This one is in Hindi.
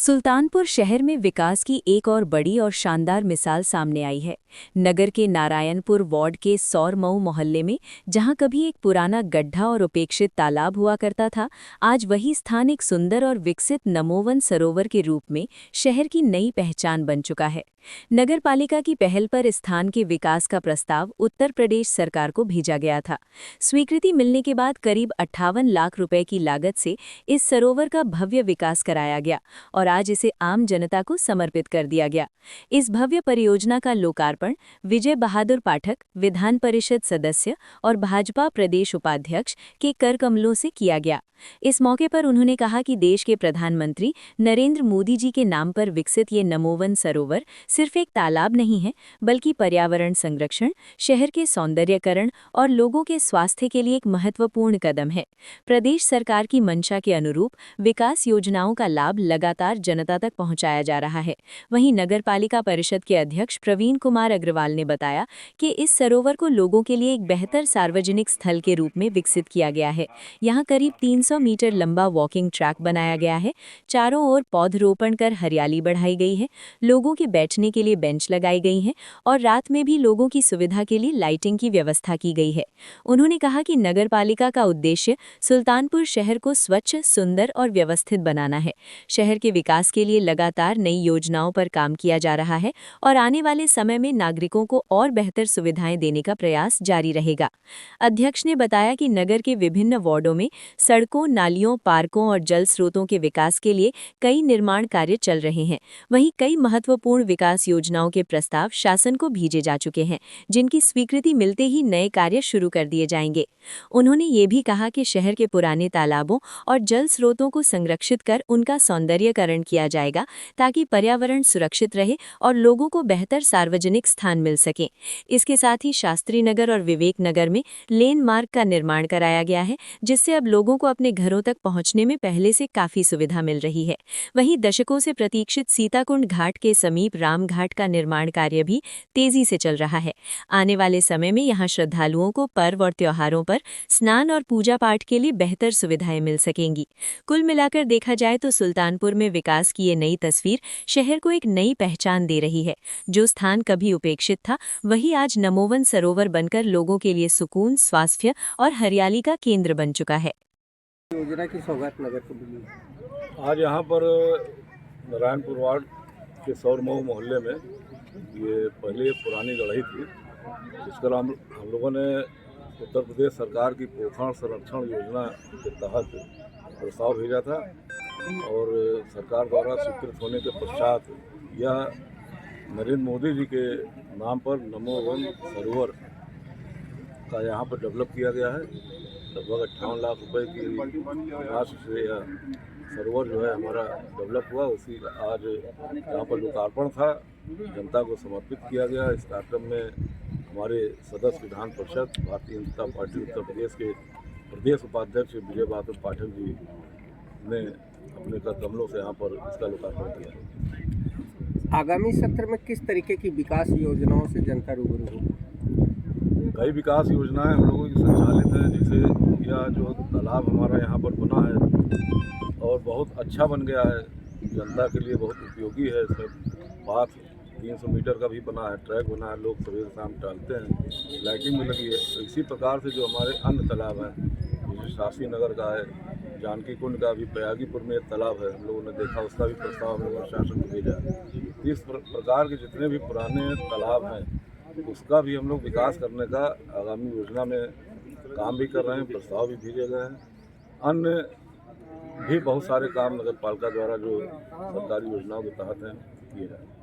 सुल्तानपुर शहर में विकास की एक और बड़ी और शानदार मिसाल सामने आई है। नगर के नारायणपुर वार्ड के सौरमऊ मोहल्ले में, जहां कभी एक पुराना गड्ढा और उपेक्षित तालाब हुआ करता था, आज वही स्थान एक सुंदर और विकसित नमोवन सरोवर के रूप में शहर की नई पहचान बन चुका है। नगर पालिका की पहल पर इस स्थान के विकास का प्रस्ताव उत्तर प्रदेश सरकार को भेजा गया था। स्वीकृति मिलने के बाद करीब 58 लाख रुपए की लागत से इस सरोवर का भव्य विकास कराया गया और आज इसे आम जनता को समर्पित कर दिया गया। इस भव्य परियोजना का लोकार्पण विजय बहादुर पाठक, विधान परिषद सदस्य और भाजपा प्रदेश उपाध्यक्ष के कर कमलों से किया गया। इस मौके पर उन्होंने कहा कि देश के प्रधानमंत्री नरेंद्र मोदी जी के नाम पर विकसित ये नमोवन सरोवर सिर्फ एक तालाब नहीं है, बल्कि पर्यावरण संरक्षण, शहर के सौंदर्यकरण और लोगों के स्वास्थ्य के लिए एक महत्वपूर्ण कदम है। प्रदेश सरकार की मंशा के अनुरूप विकास योजनाओं का लाभ लगातार जनता तक पहुंचाया जा रहा है। वहीं नगर पालिका परिषद के अध्यक्ष प्रवीण कुमार अग्रवाल ने बताया कि इस सरोवर को लोगों के लिए एक बेहतर सार्वजनिक स्थल के रूप में विकसित किया गया है। यहाँ करीब 300 मीटर लंबा वॉकिंग ट्रैक बनाया गया है। चारों ओर पौधरोपण कर हरियाली बढ़ाई गई है, लोगों के बैठने के लिए बेंच लगाई गई हैं और रात में भी लोगों की सुविधा के लिए लाइटिंग की व्यवस्था की गई है। उन्होंने कहा कि नगर पालिका का उद्देश्य सुल्तानपुर शहर को स्वच्छ, सुंदर और व्यवस्थित बनाना है। शहर के विकास के लिए लगातार नई योजनाओं पर काम किया जा रहा है और आने वाले समय में नागरिकों को और बेहतर सुविधाएं देने का प्रयास जारी रहेगा। अध्यक्ष ने बताया कि नगर के विभिन्न वार्डों में सड़कों, नालियों, पार्कों और जल स्रोतों के विकास के लिए कई निर्माण कार्य चल रहे हैं। वहीं कई महत्वपूर्ण विकास योजनाओं के प्रस्ताव शासन को भेजे जा चुके हैं, जिनकी स्वीकृति मिलते ही नए कार्य शुरू कर दिए जाएंगे। उन्होंने ये भी कहा कि शहर के पुराने तालाबों और जल स्रोतों को संरक्षित कर उनका सौंदर्यीकरण किया जाएगा, ताकि पर्यावरण सुरक्षित रहे और लोगों को बेहतर सार्वजनिक स्थान मिल सके। इसके साथ ही शास्त्री नगर और विवेक नगर में लेन मार्ग का निर्माण कराया गया है, जिससे अब लोगों को अपने घरों तक पहुंचने में पहले से काफी सुविधा मिल रही है। वहीं दशकों से प्रतीक्षित सीताकुंड घाट के समीप राम घाट का निर्माण कार्य भी तेजी से चल रहा है। आने वाले समय में यहां श्रद्धालुओं को पर्व और त्योहारों पर स्नान और पूजा पाठ के लिए बेहतर सुविधाएं मिल सकेंगी। कुल मिलाकर देखा जाए तो सुल्तानपुर में विकास की ये नई तस्वीर शहर को एक नई पहचान दे रही है। जो स्थान कभी उपेक्षित था, वही आज नमोवन सरोवर बनकर लोगों के लिए सुकून, स्वास्थ्य और हरियाली का केंद्र बन चुका है। योजना की सौगात नगर को मिली। आज यहाँ पर नारायणपुर वार्ड के सौरमऊ मोहल्ले में ये पहले पुरानी गढ़ी थी, जिसका हम लोगों ने उत्तर प्रदेश सरकार की पोखरण संरक्षण योजना के तहत प्रस्ताव भेजा था और सरकार द्वारा स्वीकृत होने के पश्चात यह नरेंद्र मोदी जी के नाम पर नमोवन सरोवर का यहाँ पर डेवलप किया गया है। लगभग 58 लाख रुपए की राशि से यह सरोवर जो है हमारा डेवलप हुआ। उसी आज यहाँ पर लोकार्पण था, जनता को समर्पित किया गया। इस कार्यक्रम में हमारे सदस्य विधान परिषद भारतीय जनता पार्टी उत्तर प्रदेश के प्रदेश उपाध्यक्ष विजय बहादुर पाठक जी ने अपने कर कमलों से यहाँ पर इसका लोकार्पण किया। आगामी सत्र में किस तरीके की विकास योजनाओं से जनता रूबरू होगी? कई विकास योजनाएं हम लोगों की संचालित हैं, जैसे यह जो तालाब हमारा यहाँ पर बना है और बहुत अच्छा बन गया है, जनता के लिए बहुत उपयोगी है। इसमें पाथ 300 मीटर का भी बना है, ट्रैक बना है, लोग सवेरे शाम टहलते हैं, लाइटिंग भी लगी है। तो इसी प्रकार से जो हमारे अन्य तालाब हैं, जैसे शास्त्री नगर का है, जानकी कुंड का भी, प्रयागीपुर में एक तालाब है, हम लोगों ने देखा, उसका भी प्रस्ताव हम लोगों ने शासन को भेजा है। इस प्रकार के जितने भी पुराने तालाब हैं, उसका भी हम लोग विकास करने का आगामी योजना में काम भी कर रहे हैं, प्रस्ताव भी भेजे गए हैं। अन्य भी बहुत सारे काम नगर पालिका द्वारा जो सरकारी योजनाओं के तहत हैं किए हैं।